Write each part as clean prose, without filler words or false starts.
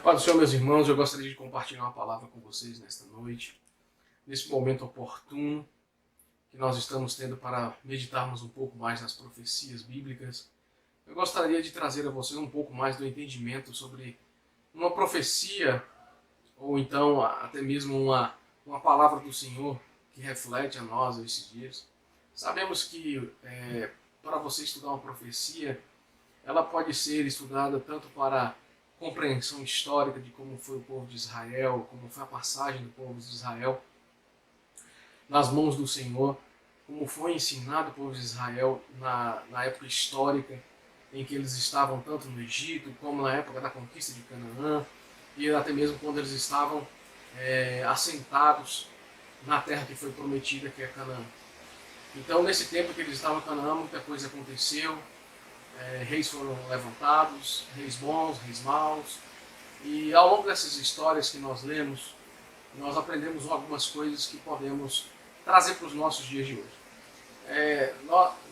Paz do Senhor, meus irmãos, eu gostaria de compartilhar uma palavra com vocês nesta noite, nesse momento oportuno que nós estamos tendo para meditarmos um pouco mais nas profecias bíblicas. Eu gostaria de trazer a vocês um pouco mais do entendimento sobre uma profecia, ou então até mesmo uma palavra do Senhor que reflete a nós esses dias. Sabemos que para você estudar uma profecia, ela pode ser estudada tanto para compreensão histórica de como foi o povo de Israel, como foi a passagem do povo de Israel nas mãos do Senhor, como foi ensinado o povo de Israel na época histórica em que eles estavam tanto no Egito, como na época da conquista de Canaã, e até mesmo quando eles estavam assentados na terra que foi prometida, que é Canaã. Então, nesse tempo que eles estavam em Canaã, muita coisa aconteceu. Reis foram levantados, reis bons, reis maus, e ao longo dessas histórias que nós lemos, nós aprendemos algumas coisas que podemos trazer para os nossos dias de hoje.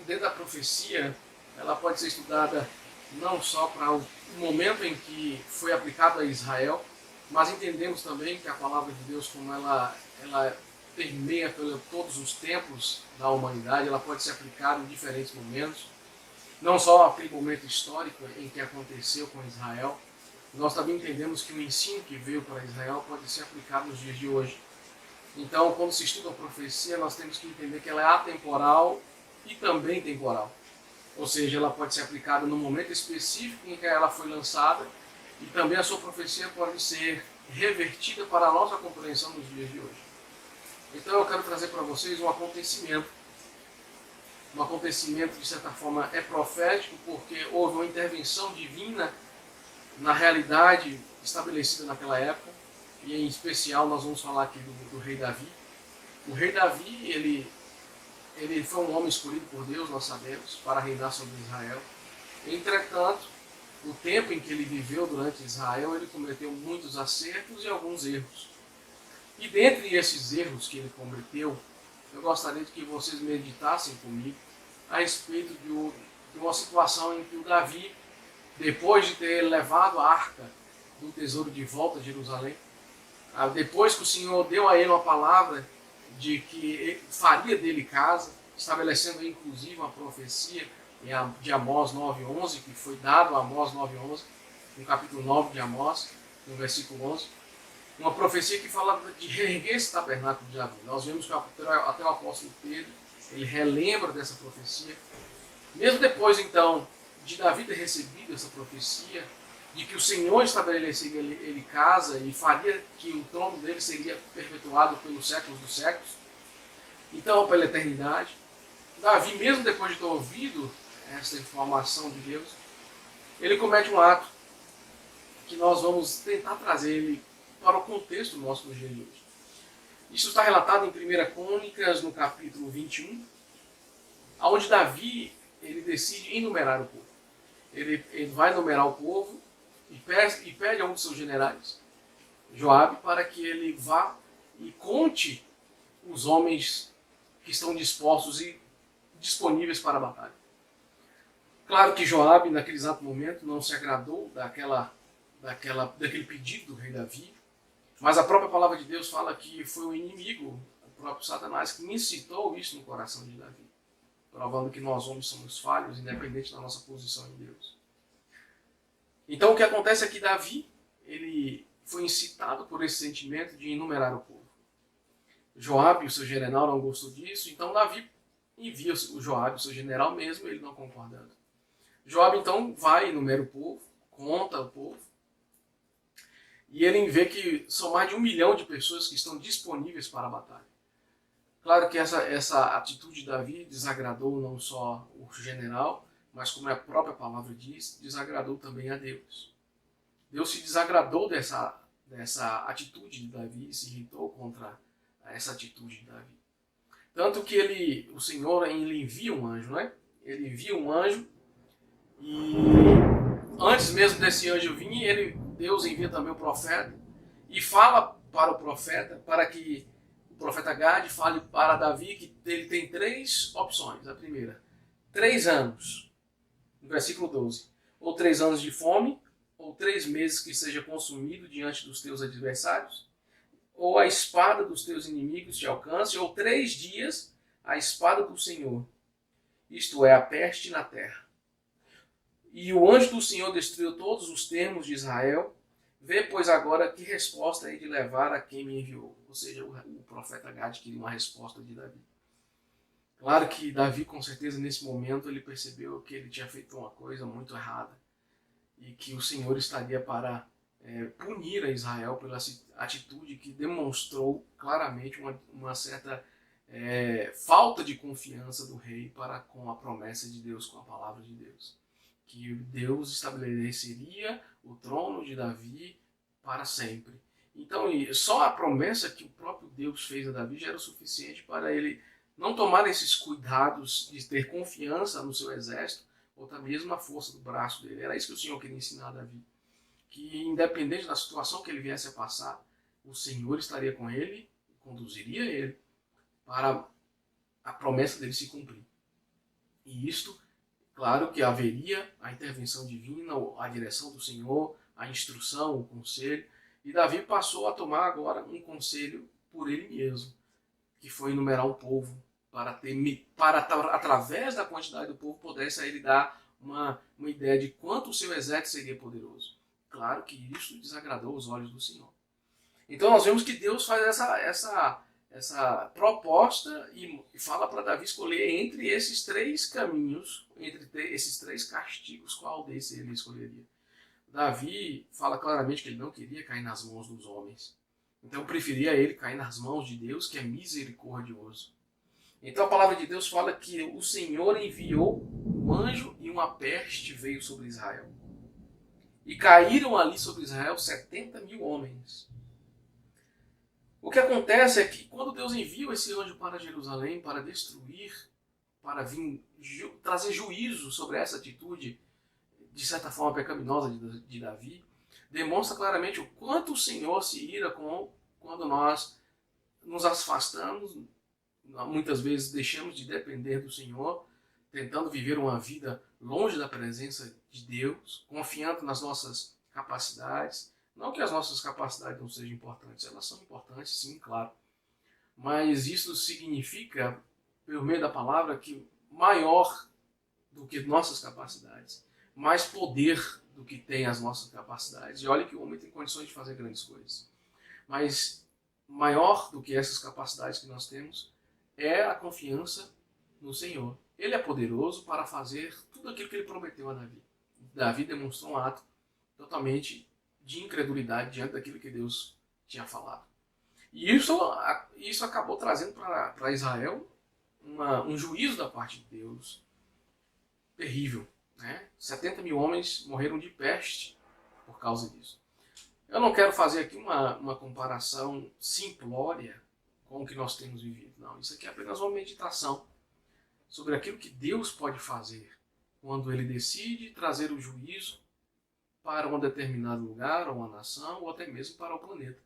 Dentro da profecia, ela pode ser estudada não só para o momento em que foi aplicado a Israel, mas entendemos também que a palavra de Deus, como ela permeia todos os tempos da humanidade, ela pode ser aplicada em diferentes momentos. Não só aquele momento histórico em que aconteceu com Israel, nós também entendemos que o ensino que veio para Israel pode ser aplicado nos dias de hoje. Então, quando se estuda a profecia, nós temos que entender que ela é atemporal e também temporal. Ou seja, ela pode ser aplicada no momento específico em que ela foi lançada, e também a sua profecia pode ser revertida para a nossa compreensão nos dias de hoje. Então, eu quero trazer para vocês um acontecimento, de certa forma é profético, porque houve uma intervenção divina na realidade estabelecida naquela época, e em especial nós vamos falar aqui do rei Davi. O rei Davi, ele foi um homem escolhido por Deus, nós sabemos, para reinar sobre Israel. Entretanto, o tempo em que ele viveu durante Israel, ele cometeu muitos acertos e alguns erros. E dentre esses erros que ele cometeu, eu gostaria de que vocês meditassem comigo a respeito de uma situação em que o Davi, depois de ter levado a arca do tesouro de volta a Jerusalém, depois que o Senhor deu a ele uma palavra de que faria dele casa, estabelecendo inclusive uma profecia de Amós 9:11, que foi dado a Amós 9:11, no capítulo 9 de Amós, no versículo 11, uma profecia que fala de reerguer esse tabernáculo de Davi. Nós vemos que até o apóstolo Pedro, ele relembra dessa profecia. Mesmo depois, então, de Davi ter recebido essa profecia, de que o Senhor estabeleceria ele casa e faria que o trono dele seria perpetuado pelos séculos dos séculos, então pela eternidade, Davi, mesmo depois de ter ouvido essa informação de Deus, ele comete um ato que nós vamos tentar trazer ele para o contexto nosso no dia de hoje. Isso está relatado em 1 Crônicas, no capítulo 21, onde Davi ele decide enumerar o povo. Ele vai enumerar o povo e pede a um de seus generais, Joabe, para que ele vá e conte os homens que estão dispostos e disponíveis para a batalha. Claro que Joabe, naquele exato momento, não se agradou daquele pedido do rei Davi, mas a própria palavra de Deus fala que foi o inimigo, o próprio Satanás, que incitou isso no coração de Davi, provando que nós homens somos falhos, independente da nossa posição em Deus. Então o que acontece é que Davi, ele foi incitado por esse sentimento de enumerar o povo. Joabe, o seu general, não gostou disso, então Davi envia o Joabe, o seu general mesmo, ele não concordando. Joabe então vai, enumera o povo, conta o povo, e ele vê que são mais de 1 milhão de pessoas que estão disponíveis para a batalha. Claro que essa atitude de Davi desagradou não só o general, mas como a própria palavra diz, desagradou também a Deus. Deus se desagradou dessa atitude de Davi, se irritou contra essa atitude de Davi. Tanto que o Senhor ele envia um anjo, né? Ele envia um anjo e antes mesmo desse anjo vir, Deus envia também o profeta e fala para o profeta, para que o profeta Gade fale para Davi que ele tem 3 opções. A primeira, 3 anos, no versículo 12. Ou 3 anos de fome, ou 3 meses que seja consumido diante dos teus adversários? Ou a espada dos teus inimigos te alcance? Ou 3 dias a espada do Senhor, isto é, a peste na terra? E o anjo do Senhor destruiu todos os termos de Israel. Vê, pois, agora que resposta hei de levar a quem me enviou. Ou seja, o profeta Gade queria uma resposta de Davi. Claro que Davi, com certeza, nesse momento, ele percebeu que ele tinha feito uma coisa muito errada. E que o Senhor estaria para punir a Israel pela atitude que demonstrou claramente uma certa falta de confiança do rei para com a promessa de Deus, com a palavra de Deus. Que Deus estabeleceria o trono de Davi para sempre. Então, só a promessa que o próprio Deus fez a Davi já era o suficiente para ele não tomar esses cuidados de ter confiança no seu exército, ou até mesmo na força do braço dele. Era isso que o Senhor queria ensinar a Davi. Que independente da situação que ele viesse a passar, o Senhor estaria com ele, conduziria ele para a promessa dele se cumprir. E isto, claro que haveria a intervenção divina, a direção do Senhor, a instrução, o conselho. E Davi passou a tomar agora um conselho por ele mesmo, que foi enumerar o povo, para através da quantidade do povo, pudesse a ele dar uma ideia de quanto o seu exército seria poderoso. Claro que isso desagradou os olhos do Senhor. Então nós vemos que Deus faz essa proposta e fala para Davi escolher entre esses 3 caminhos, entre esses 3 castigos, qual desse ele escolheria. Davi fala claramente que ele não queria cair nas mãos dos homens. Então preferia ele cair nas mãos de Deus, que é misericordioso. Então a palavra de Deus fala que o Senhor enviou um anjo e uma peste veio sobre Israel. E caíram ali sobre Israel 70.000 homens. O que acontece é que quando Deus envia esse anjo para Jerusalém para destruir, para vir trazer juízo sobre essa atitude, de certa forma pecaminosa de Davi, demonstra claramente o quanto o Senhor se ira quando nós nos afastamos, muitas vezes deixamos de depender do Senhor, tentando viver uma vida longe da presença de Deus, confiando nas nossas capacidades. Não que as nossas capacidades não sejam importantes, elas são importantes, sim, claro. Mas isso significa, por meio da palavra, que maior do que nossas capacidades, mais poder do que tem as nossas capacidades. E olha que o homem tem condições de fazer grandes coisas. Mas maior do que essas capacidades que nós temos é a confiança no Senhor. Ele é poderoso para fazer tudo aquilo que ele prometeu a Davi. Davi demonstrou um ato totalmente de incredulidade diante daquilo que Deus tinha falado. E isso acabou trazendo para Israel um juízo da parte de Deus terrível. 70.000 homens morreram de peste por causa disso. Eu não quero fazer aqui uma comparação simplória com o que nós temos vivido. Não, isso aqui é apenas uma meditação sobre aquilo que Deus pode fazer quando Ele decide trazer o juízo para um determinado lugar, ou uma nação, ou até mesmo para o planeta.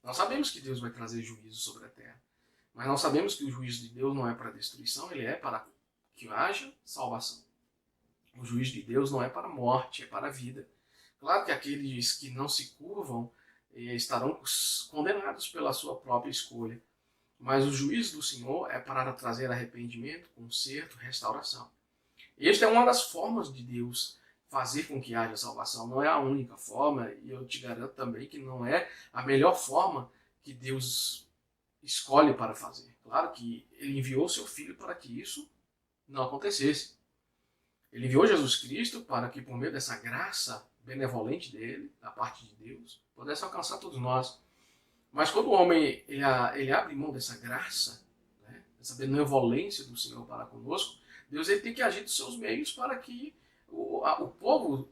Nós sabemos que Deus vai trazer juízo sobre a Terra, mas nós sabemos que o juízo de Deus não é para destruição, ele é para que haja salvação. O juízo de Deus não é para a morte, é para a vida. Claro que aqueles que não se curvam estarão condenados pela sua própria escolha. Mas o juízo do Senhor é para trazer arrependimento, conserto, restauração. Esta é uma das formas de Deus fazer com que haja salvação. Não é a única forma, e eu te garanto também que não é a melhor forma que Deus escolhe para fazer. Claro que Ele enviou seu Filho para que isso não acontecesse. Ele enviou Jesus Cristo para que, por meio dessa graça benevolente dele, da parte de Deus, pudesse alcançar todos nós. Mas quando o homem ele abre mão dessa graça, essa benevolência do Senhor para conosco, Deus ele tem que agir dos seus meios para que o povo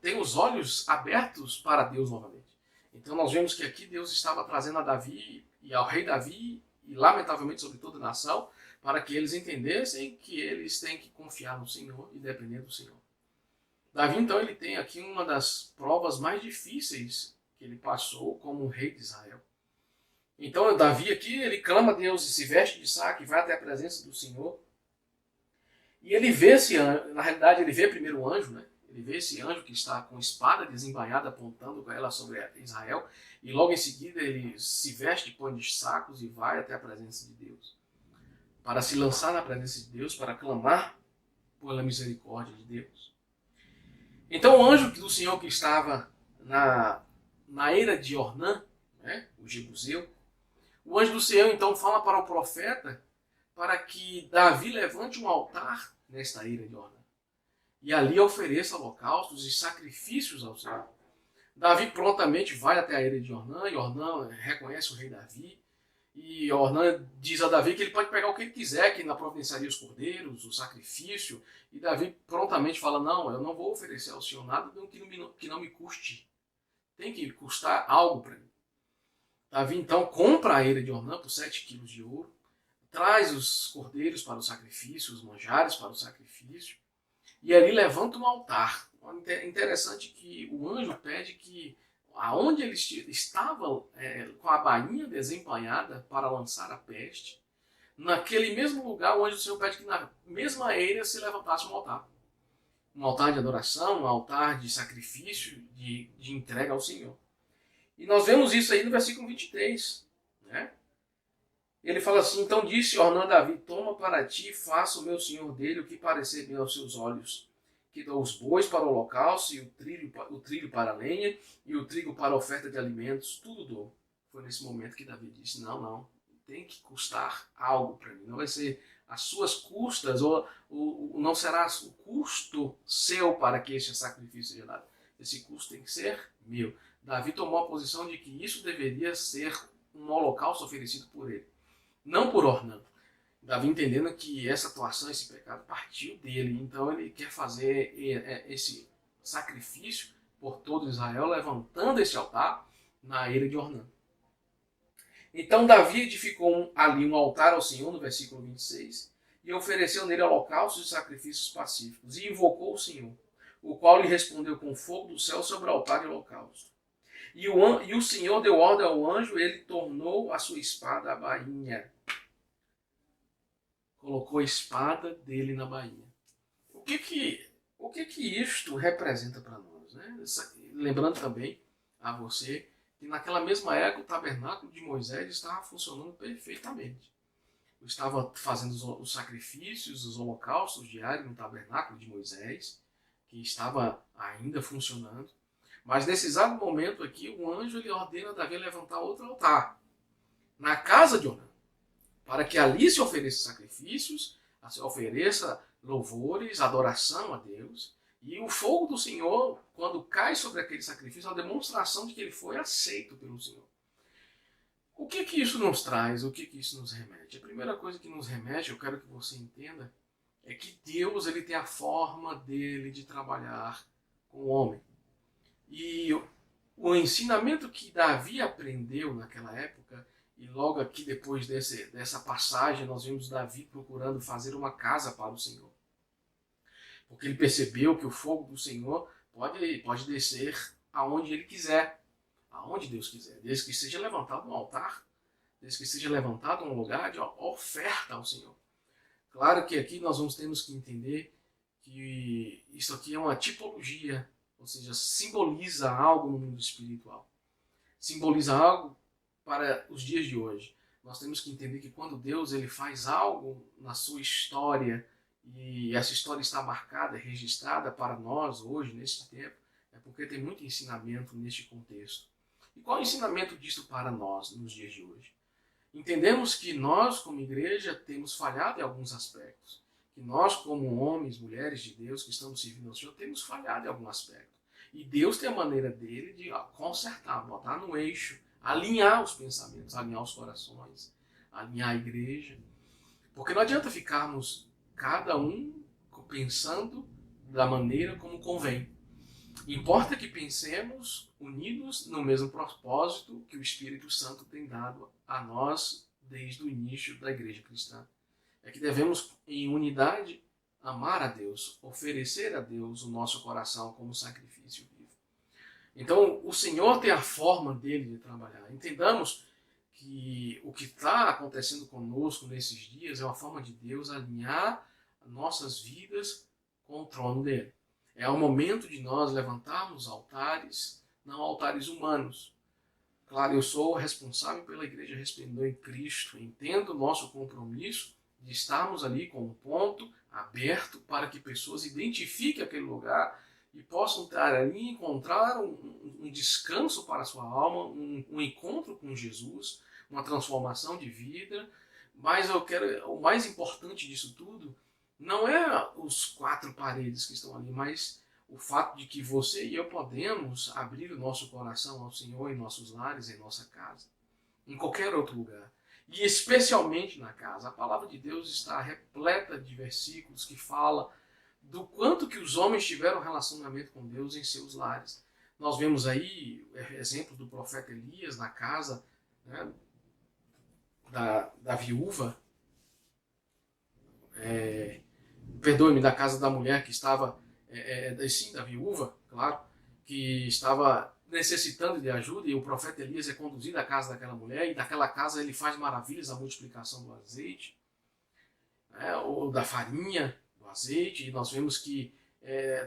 tenha os olhos abertos para Deus novamente. Então nós vemos que aqui Deus estava trazendo a Davi e ao rei Davi, e lamentavelmente sobre toda a nação, para que eles entendessem que eles têm que confiar no Senhor e depender do Senhor. Davi, então, ele tem aqui uma das provas mais difíceis que ele passou como rei de Israel. Então, Davi aqui, ele clama a Deus e se veste de saco e vai até a presença do Senhor. E ele vê esse anjo, na realidade ele vê primeiro o anjo, Ele vê esse anjo que está com espada desembainhada apontando com ela sobre Israel, e logo em seguida ele se veste, põe de sacos e vai até a presença de Deus, para se lançar na presença de Deus, para clamar pela misericórdia de Deus. Então o anjo do Senhor que estava na eira de Ornã, né, o Jebuseu, o anjo do Senhor então fala para o profeta para que Davi levante um altar nesta eira de Ornã e ali ofereça holocaustos e sacrifícios ao Senhor. Davi prontamente vai até a eira de Ornã e Ornã reconhece o rei Davi. E Ornã diz a Davi que ele pode pegar o que ele quiser, que na providenciaria os cordeiros, o sacrifício. E Davi prontamente fala, não, eu não vou oferecer ao Senhor nada que não me custe. Tem que custar algo para mim. Davi então compra a eira de Ornã por 7 quilos de ouro, traz os cordeiros para o sacrifício, os manjares para o sacrifício, e ali levanta um altar. Interessante que o anjo pede que aonde ele estava com a bainha desembainhada para lançar a peste, naquele mesmo lugar o anjo do Senhor pede que na mesma eira se levantasse um altar. Um altar de adoração, um altar de sacrifício, de entrega ao Senhor. E nós vemos isso aí no versículo 23. Né? Ele fala assim, então disse Ornã a Davi, toma para ti, faça o meu senhor dele o que parecer bem aos seus olhos. Que dou os bois para o holocausto, e o trilho para a lenha, e o trigo para a oferta de alimentos, tudo dou. Foi nesse momento que Davi disse, não, tem que custar algo para mim. Não vai ser as suas custas, ou não será o custo seu para que este sacrifício seja dado. Esse custo tem que ser meu. Davi tomou a posição de que isso deveria ser um holocausto oferecido por ele, não por Ornã. Davi entendendo que essa atuação, esse pecado partiu dele, então ele quer fazer esse sacrifício por todo Israel, levantando esse altar na eira de Ornã. Então Davi edificou ali um altar ao Senhor, no versículo 26, e ofereceu nele holocaustos e sacrifícios pacíficos, e invocou o Senhor, o qual lhe respondeu com fogo do céu sobre o altar de holocausto. E o Senhor deu ordem ao anjo, ele tornou a sua espada a bainha. Colocou a espada dele na bainha. O que isto representa para nós? Né? Lembrando também a você que naquela mesma época o tabernáculo de Moisés estava funcionando perfeitamente. Estava fazendo os sacrifícios, os holocaustos diários no tabernáculo de Moisés, que estava ainda funcionando. Mas nesse exato momento aqui, o anjo ele ordena Davi levantar outro altar na casa de Ornã, para que ali se ofereça sacrifícios, se ofereça louvores, adoração a Deus. E o fogo do Senhor, quando cai sobre aquele sacrifício, é uma demonstração de que ele foi aceito pelo Senhor. O que isso nos traz? O que isso nos remete? A primeira coisa que nos remete, eu quero que você entenda, é que Deus ele tem a forma dele de trabalhar com o homem. E o ensinamento que Davi aprendeu naquela época, e logo aqui depois dessa passagem nós vemos Davi procurando fazer uma casa para o Senhor. Porque ele percebeu que o fogo do Senhor pode descer aonde ele quiser, aonde Deus quiser, desde que seja levantado um altar, desde que seja levantado um lugar de oferta ao Senhor. Claro que aqui nós temos que entender que isso aqui é uma tipologia, ou seja, simboliza algo no mundo espiritual. Simboliza algo para os dias de hoje. Nós temos que entender que quando Deus ele faz algo na sua história, e essa história está marcada, registrada para nós hoje, neste tempo, é porque tem muito ensinamento neste contexto. E qual é o ensinamento disso para nós nos dias de hoje? Entendemos que nós, como igreja, temos falhado em alguns aspectos. Que nós, como homens, mulheres de Deus, que estamos servindo ao Senhor, temos falhado em algum aspecto. E Deus tem a maneira dele de consertar, botar no eixo, alinhar os pensamentos, alinhar os corações, alinhar a igreja. Porque não adianta ficarmos cada um pensando da maneira como convém. Importa que pensemos unidos no mesmo propósito que o Espírito Santo tem dado a nós desde o início da igreja cristã. É que devemos, em unidade, amar a Deus, oferecer a Deus o nosso coração como sacrifício vivo. Então, o Senhor tem a forma dele de trabalhar. Entendamos que o que está acontecendo conosco nesses dias é uma forma de Deus alinhar nossas vidas com o trono dele. É o momento de nós levantarmos altares, não altares humanos. Claro, eu sou responsável pela Igreja Resplendor em Cristo. Entendo o nosso compromisso de estarmos ali com um ponto aberto para que pessoas identifiquem aquele lugar e possam estar ali e encontrar um descanso para a sua alma, um encontro com Jesus, uma transformação de vida. Mas o mais importante disso tudo não é os 4 paredes que estão ali, mas o fato de que você e eu podemos abrir o nosso coração ao Senhor em nossos lares, em nossa casa, em qualquer outro lugar. E especialmente na casa. A palavra de Deus está repleta de versículos que fala do quanto que os homens tiveram relacionamento com Deus em seus lares. Nós vemos aí exemplo do profeta Elias na casa, né, da viúva, perdoe-me, da casa da mulher que estava, sim, da viúva, claro, que estava necessitando de ajuda, e o profeta Elias é conduzido à casa daquela mulher, e daquela casa ele faz maravilhas, a multiplicação do azeite, ou da farinha, do azeite, e nós vemos que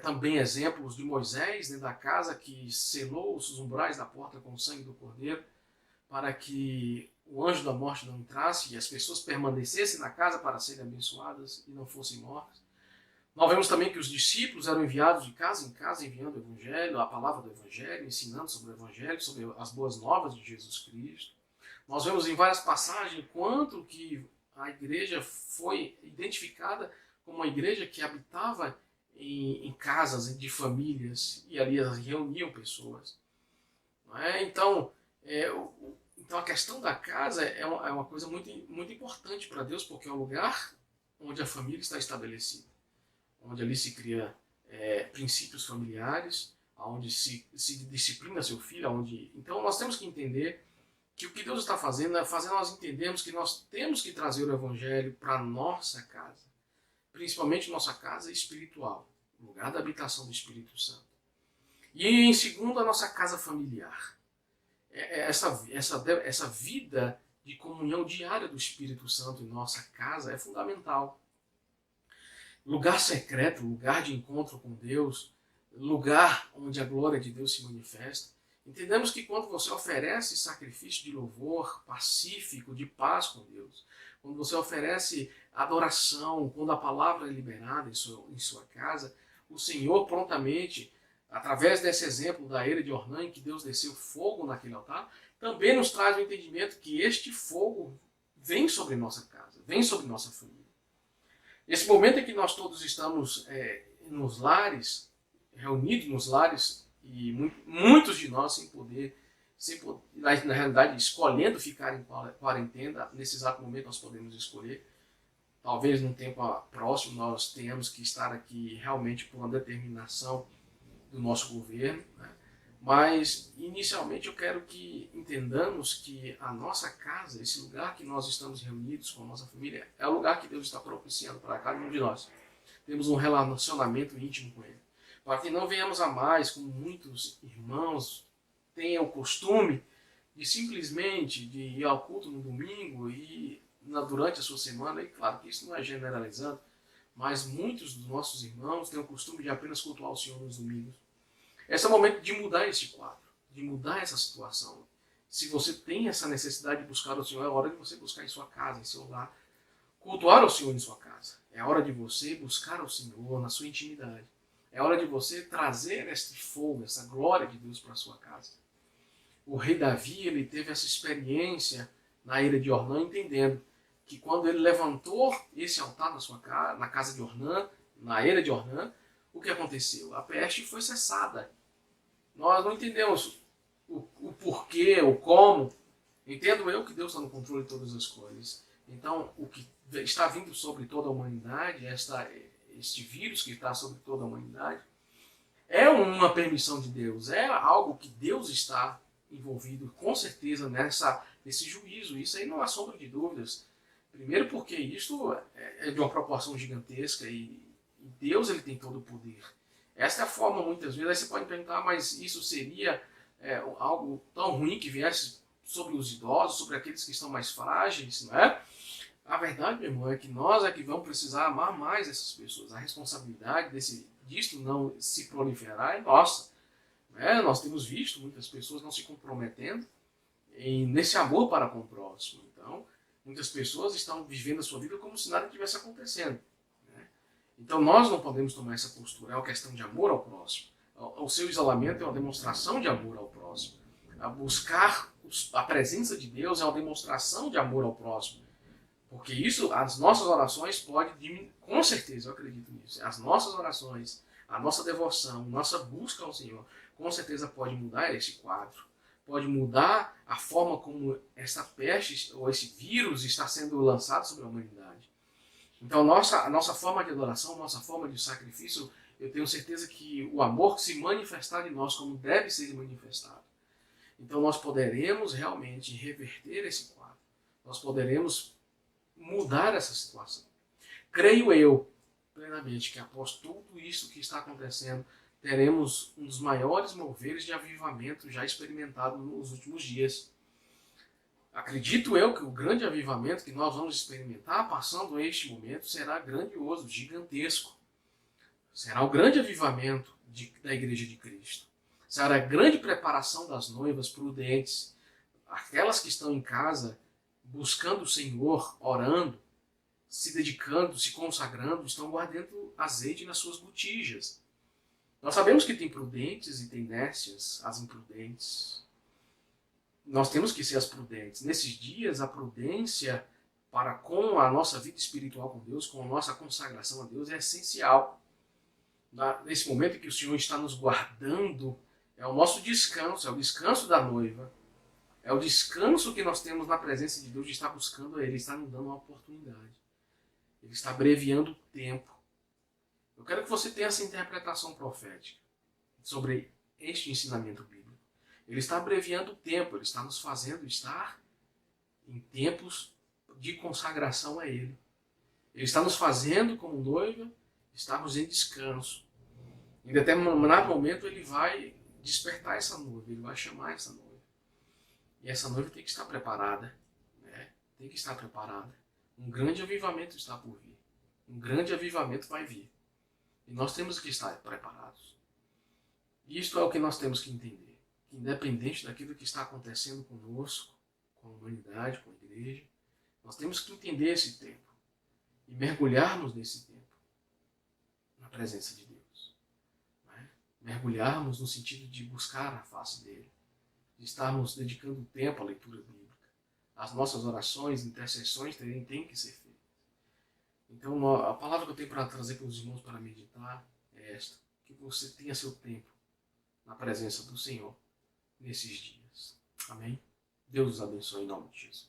também exemplos de Moisés dentro da casa, que selou os umbrais da porta com o sangue do cordeiro, para que o anjo da morte não entrasse e as pessoas permanecessem na casa para serem abençoadas e não fossem mortas. Nós vemos também que os discípulos eram enviados de casa em casa, enviando o Evangelho, a palavra do Evangelho, ensinando sobre o Evangelho, sobre as boas novas de Jesus Cristo. Nós vemos em várias passagens quanto que a igreja foi identificada como uma igreja que habitava em casas de famílias, e ali elas reuniam pessoas. Então, a questão da casa é uma coisa muito, muito importante para Deus, porque é o lugar onde a família está estabelecida, onde ali se cria princípios familiares, onde se disciplina seu filho. Então nós temos que entender que o que Deus está fazendo é fazer nós entendermos que nós temos que trazer o Evangelho para a nossa casa, principalmente nossa casa espiritual, lugar da habitação do Espírito Santo. E em segundo, a nossa casa familiar. Essa vida de comunhão diária do Espírito Santo em nossa casa é fundamental. Lugar secreto, lugar de encontro com Deus, lugar onde a glória de Deus se manifesta. Entendemos que quando você oferece sacrifício de louvor pacífico, de paz com Deus, quando você oferece adoração, quando a palavra é liberada em sua casa, o Senhor prontamente, através desse exemplo da era de Ornã, em que Deus desceu fogo naquele altar, também nos traz o entendimento que este fogo vem sobre nossa casa, vem sobre nossa família. Esse momento em que nós todos estamos nos lares, reunidos nos lares, e muitos de nós sem poder, na realidade, escolhendo ficar em quarentena, nesse exato momento nós podemos escolher. Talvez num tempo próximo nós tenhamos que estar aqui realmente por uma determinação do nosso governo, né? Mas inicialmente eu quero que entendamos que a nossa casa, esse lugar que nós estamos reunidos com a nossa família, é o lugar que Deus está propiciando para cada um de nós. Temos um relacionamento íntimo com Ele. Para que não venhamos a mais, como muitos irmãos têm o costume de simplesmente de ir ao culto no domingo e durante a sua semana, e claro que isso não é generalizando, mas muitos dos nossos irmãos têm o costume de apenas cultuar o Senhor nos domingos. Esse é o momento de mudar esse quadro, de mudar essa situação. Se você tem essa necessidade de buscar o Senhor, é hora de você buscar em sua casa, em seu lar, cultuar o Senhor em sua casa. É hora de você buscar o Senhor na sua intimidade. É hora de você trazer este fogo, essa glória de Deus para a sua casa. O rei Davi, ele teve essa experiência na era de Ornã, entendendo que quando ele levantou esse altar na casa de Ornã, na era de Ornã, o que aconteceu? A peste foi cessada. Nós não entendemos o porquê, o como. Entendo eu que Deus está no controle de todas as coisas. Então, o que está vindo sobre toda a humanidade, este vírus que está sobre toda a humanidade, é uma permissão de Deus, é algo que Deus está envolvido com certeza nesse juízo. Isso aí não há sombra de dúvidas. Primeiro porque isso é de uma proporção gigantesca e Deus ele tem todo o poder. Essa é a forma, muitas vezes, aí você pode perguntar, mas isso seria algo tão ruim que viesse sobre os idosos, sobre aqueles que estão mais frágeis, não é? A verdade, meu irmão, é que nós é que vamos precisar amar mais essas pessoas. A responsabilidade disto não se proliferar é nossa. Né? Nós temos visto muitas pessoas não se comprometendo nesse amor para com o próximo. Então, muitas pessoas estão vivendo a sua vida como se nada estivesse acontecendo. Né? Então, nós não podemos tomar essa postura. É uma questão de amor ao próximo. O seu isolamento é uma demonstração de amor ao próximo. A buscar a presença de Deus é uma demonstração de amor ao próximo. Porque isso, as nossas orações podem diminuir, com certeza, eu acredito nisso. As nossas orações, a nossa devoção, nossa busca ao Senhor, com certeza pode mudar esse quadro. Pode mudar a forma como essa peste ou esse vírus está sendo lançado sobre a humanidade. Então, a nossa forma de adoração, a nossa forma de sacrifício, eu tenho certeza que o amor se manifestar em nós como deve ser manifestado. Então, nós poderemos realmente reverter esse quadro. Nós poderemos mudar essa situação. Creio eu, plenamente, que após tudo isso que está acontecendo, teremos um dos maiores moveres de avivamento já experimentado nos últimos dias. Acredito eu que o grande avivamento que nós vamos experimentar passando este momento será grandioso, gigantesco. Será o grande avivamento da Igreja de Cristo. Será a grande preparação das noivas prudentes, aquelas que estão em casa buscando o Senhor, orando, se dedicando, se consagrando, estão guardando azeite nas suas botijas. Nós sabemos que tem prudentes e tem nércias, as imprudentes. Nós temos que ser as prudentes. Nesses dias, a prudência para com a nossa vida espiritual com Deus, com a nossa consagração a Deus, é essencial. Nesse momento em que o Senhor está nos guardando, é o nosso descanso, é o descanso da noiva. É o descanso que nós temos na presença de Deus, de estar buscando a Ele, Ele está nos dando uma oportunidade. Ele está abreviando o tempo. Eu quero que você tenha essa interpretação profética sobre este ensinamento bíblico. Ele está abreviando o tempo, Ele está nos fazendo estar em tempos de consagração a Ele. Ele está nos fazendo, como noiva, estarmos em descanso. Em determinado momento Ele vai despertar essa noiva, Ele vai chamar essa noiva. E essa noiva tem que estar preparada. Né? Tem que estar preparada. Um grande avivamento está por vir. Um grande avivamento vai vir. E nós temos que estar preparados. E isto é o que nós temos que entender. Que independente daquilo que está acontecendo conosco, com a humanidade, com a igreja, nós temos que entender esse tempo. E mergulharmos nesse tempo. Na presença de Deus. Né? Mergulharmos no sentido de buscar a face dele. De estarmos dedicando tempo à leitura bíblica. As nossas orações, intercessões têm que ser feitas. Então, a palavra que eu tenho para trazer para os irmãos para meditar é esta. Que você tenha seu tempo na presença do Senhor nesses dias. Amém? Deus os abençoe em nome de Jesus.